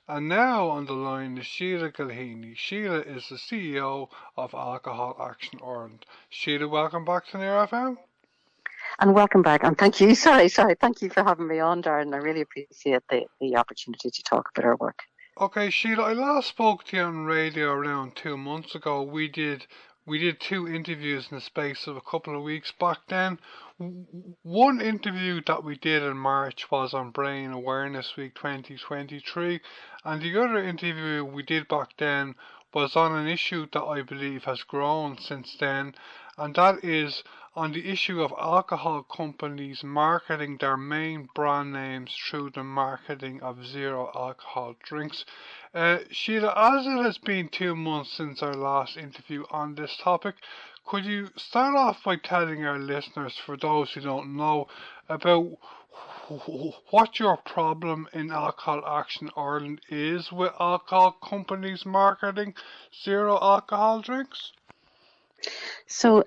And now on the line is Sheila Gilheany. Sheila is the CEO of Alcohol Action Ireland. Sheila, welcome back to Near FM. And welcome back. And thank you. Sorry. Thank you for having me on, Darren. I really appreciate the opportunity to talk about our work. Okay, Sheila, I last spoke to you on radio around 2 months ago. We did two interviews in the space of a couple of weeks back then. One interview that we did in March was on Brain Awareness Week 2023, and the other interview we did back then was on an issue that I believe has grown since then, and that is on the issue of alcohol companies marketing their main brand names through the marketing of zero alcohol drinks. Sheila, as it has been 2 months since our last interview on this topic, could you start off by telling our listeners, for those who don't know, about what your problem in Alcohol Action Ireland is with alcohol companies marketing zero alcohol drinks? So,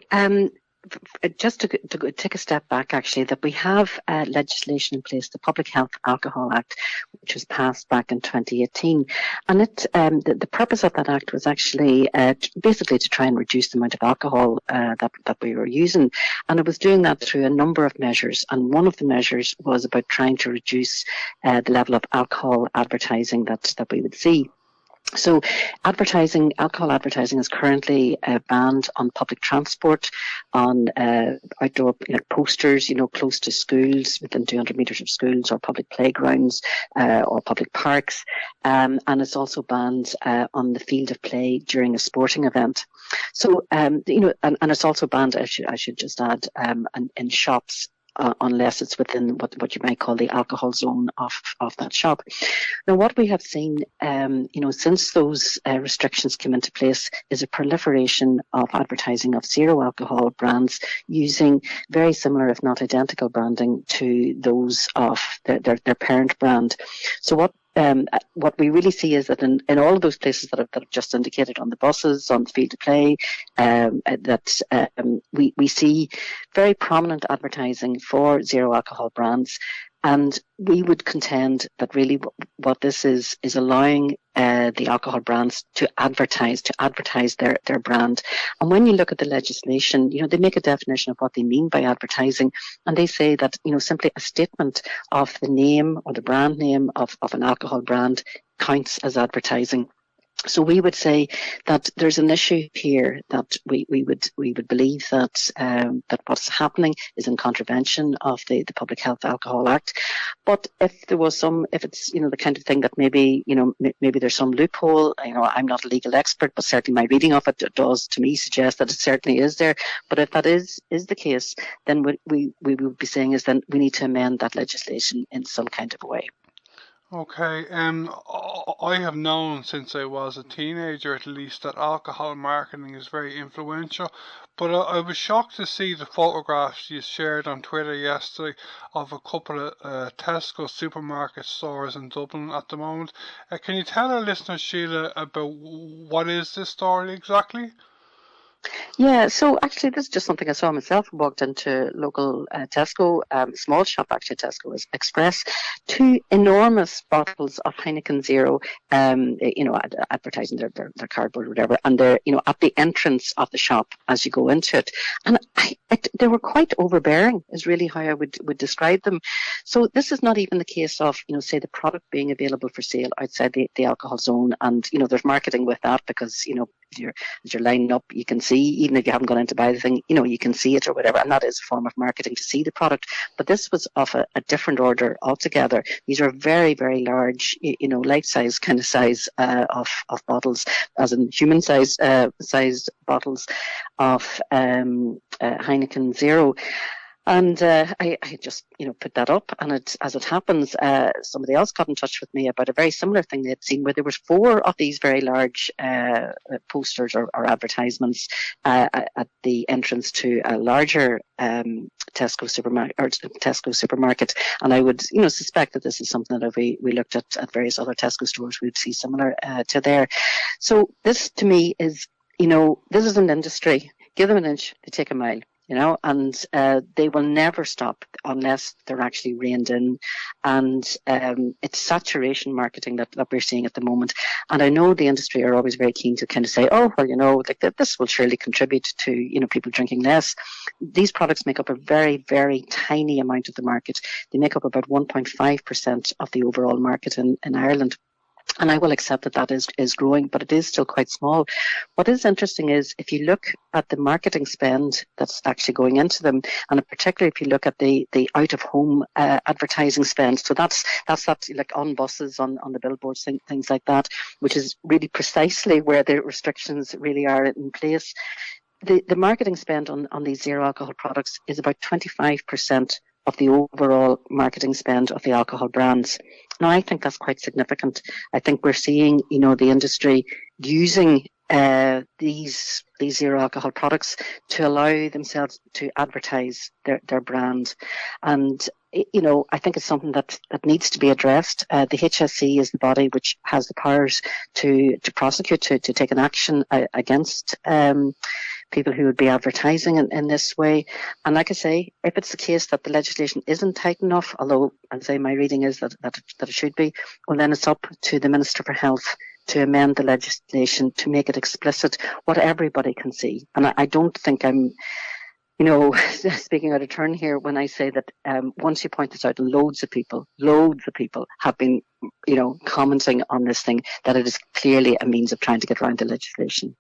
just to take a step back, actually, that we have legislation in place, the Public Health Alcohol Act, which was passed back in 2018. And the purpose of that act was actually basically to try and reduce the amount of alcohol that we were using. And it was doing that through a number of measures. And one of the measures was about trying to reduce the level of alcohol advertising that we would see. So alcohol advertising is currently banned on public transport, on outdoor posters, close to schools, within 200 metres of schools or public playgrounds or public parks. And it's also banned on the field of play during a sporting event. So, and it's also banned, I should just add, in shops. Unless it's within what you might call the alcohol zone of that shop. Now, what we have seen, since those restrictions came into place, is a proliferation of advertising of zero alcohol brands using very similar, if not identical, branding to those of their parent brand. So what we really see is that in all of those places that I've just indicated, on the buses, on the field of play, we see very prominent advertising for zero alcohol brands. And we would contend that really what this is allowing the alcohol brands to advertise their brand. And when you look at the legislation, they make a definition of what they mean by advertising, and they say that simply a statement of the name or the brand name of an alcohol brand counts as advertising. So we would say that there's an issue here that we would believe that what's happening is in contravention of the Public Health Alcohol Act. But if it's the kind of thing that maybe there's some loophole. I'm not a legal expert, but certainly my reading of it does to me suggest that it certainly is there. But if that is the case, then what we would be saying is then we need to amend that legislation in some kind of a way. Okay, I have known since I was a teenager at least that alcohol marketing is very influential, but I was shocked to see the photographs you shared on Twitter yesterday of a couple of Tesco supermarket stores in Dublin at the moment. Can you tell our listeners, Sheila, about what is this story exactly? Yeah, so actually this is just something I saw myself. I walked into local Tesco, small shop actually, Tesco Express, 2 enormous bottles of Heineken Zero, advertising their cardboard or whatever, and they're, at the entrance of the shop as you go into it. And they were quite overbearing is really how I would describe them. So this is not even the case of, say the product being available for sale outside the alcohol zone, and, there's marketing with that because, as you're lining up, you can see, even if you haven't gone in to buy the thing, you can see it or whatever, and that is a form of marketing to see the product. But this was of a different order altogether. These are very, very large, life-size kind of size of bottles, as in human-sized bottles of Heineken Zero. And I just, put that up, and as it happens, somebody else got in touch with me about a very similar thing they'd seen, where there was 4 of these very large posters or advertisements at the entrance to a larger Tesco supermarket. And I would, suspect that this is something that if we looked at various other Tesco stores, we'd see similar to there. So this, to me, is, this is an industry. Give them an inch, they take a mile. and they will never stop unless they're actually reined in. And it's saturation marketing that we're seeing at the moment. And I know the industry are always very keen to kind of say, oh, well, like this will surely contribute to, people drinking less. These products make up a very, very tiny amount of the market. They make up about 1.5% of the overall market in Ireland. And I will accept that is growing, but it is still quite small. What is interesting is if you look at the marketing spend that's actually going into them, and particularly if you look at the out-of-home advertising spend, so that's like on buses, on the billboards, things like that, which is really precisely where the restrictions really are in place. The marketing spend on these zero alcohol products is about 25% of the overall marketing spend of the alcohol brands. Now, I think that's quite significant. I think we're seeing, the industry using these zero alcohol products to allow themselves to advertise their brand. And, I think it's something that needs to be addressed. The HSE is the body which has the powers to prosecute, to take an action against people who would be advertising in this way. And like I say, if it's the case that the legislation isn't tight enough, although I'd say my reading is that it should be, well, then it's up to the Minister for Health to amend the legislation to make it explicit what everybody can see. And I don't think I'm, speaking out of turn here when I say that once you point this out, loads of people have been, commenting on this thing, that it is clearly a means of trying to get around the legislation.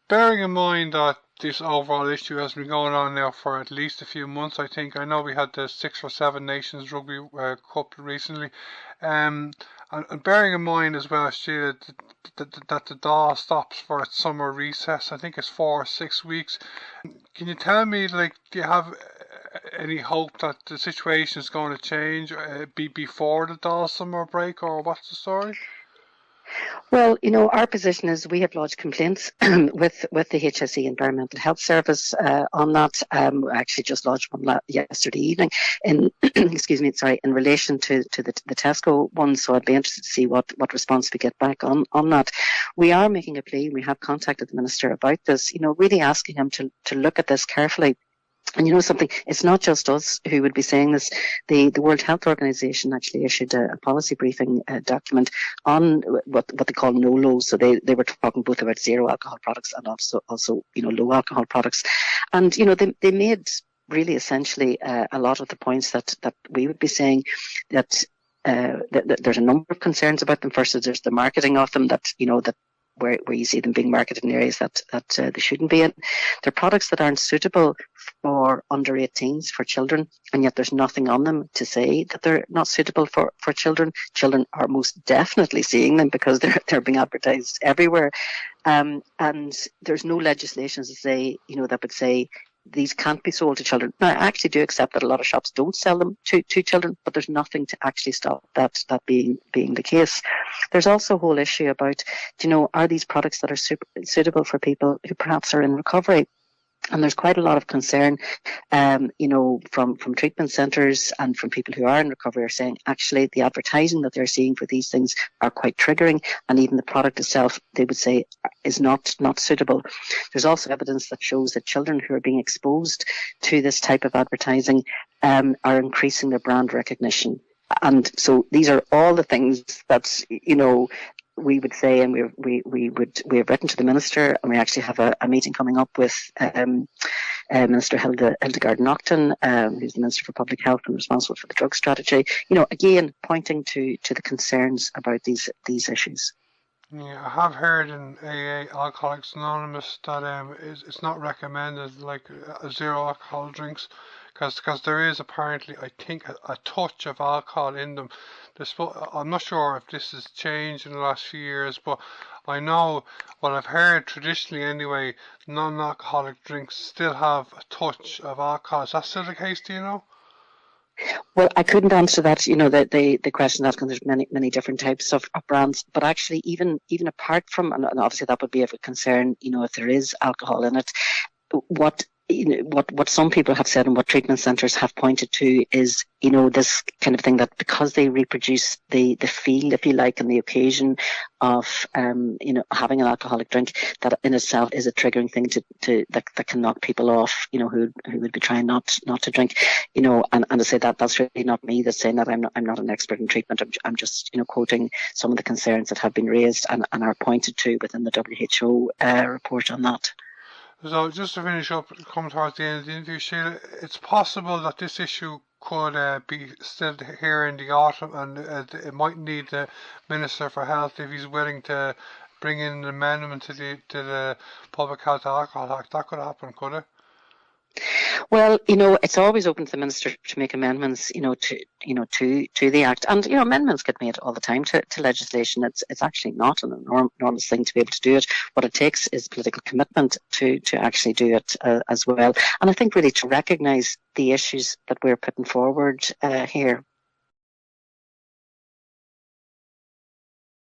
Bearing in mind that this overall issue has been going on now for at least a few months, I think. I know we had the 6 or 7 Nations Rugby Cup recently. And bearing in mind as well, Sheila, that the DAW stops for its summer recess. I think it's 4 or 6 weeks. Can you tell me, do you have any hope that the situation is going to change before the DAW summer break, or what's the story? Well, our position is we have lodged complaints with the HSE Environmental Health Service on that. I actually just lodged one yesterday evening in relation to the Tesco one. So I'd be interested to see what response we get back on that. We are making a plea. We have contacted the Minister about this, really asking him to look at this carefully. And something, it's not just us who would be saying this. The World Health Organization actually issued a policy briefing document on what they call no-lows. So they were talking both about zero alcohol products and also low alcohol products. And, they made really essentially a lot of the points that we would be saying, that there's a number of concerns about them. First, there's the marketing of them, that where you see them being marketed in areas that they shouldn't be in. They're products that aren't suitable for under 18s, for children, and yet there's nothing on them to say that they're not suitable for children. Children are most definitely seeing them because they're being advertised everywhere. And there's no legislation to say, that would say these can't be sold to children. Now, I actually do accept that a lot of shops don't sell them to children, but there's nothing to actually stop that being the case. There's also a whole issue about, are these products that are suitable for people who perhaps are in recovery? And there's quite a lot of concern, from treatment centres and from people who are in recovery are saying, actually, the advertising that they're seeing for these things are quite triggering, and even the product itself, they would say, is not suitable. There's also evidence that shows that children who are being exposed to this type of advertising are increasing their brand recognition. And so these are all the things that, we would say, and we have written to the Minister, and we actually have a meeting coming up with Minister Hildegard Naughton, who's the Minister for Public Health and responsible for the drug strategy. Again, pointing to the concerns about these issues. Yeah, I have heard in AA Alcoholics Anonymous that it's not recommended, like zero alcohol drinks, because there is apparently, I think, a touch of alcohol in them. I'm not sure if this has changed in the last few years, but I know, well, I've heard traditionally anyway, non-alcoholic drinks still have a touch of alcohol. Is that still the case, do you know? Well, I couldn't answer that, the question that, because there's many different types of brands, but actually even apart from, and obviously that would be of a concern, if there is alcohol in it, what what some people have said and what treatment centres have pointed to is, this kind of thing that because they reproduce the feel, if you like, and the occasion of, having an alcoholic drink, that in itself is a triggering thing that can knock people off, who would be trying not to drink, and to say that that's really not me that's saying that. I'm not an expert in treatment. I'm just, quoting some of the concerns that have been raised and are pointed to within the WHO report on that. So just to finish up, come towards the end of the interview, Sheila, it's possible that this issue could be still here in the autumn, and it might need the Minister for Health, if he's willing to bring in an amendment to the Public Health Alcohol Act. That could happen, could it? Well, it's always open to the minister to make amendments, to the act, and amendments get made all the time to legislation. It's actually not an enormous thing to be able to do it. What it takes is political commitment to actually do it as well. And I think really to recognise the issues that we're putting forward here,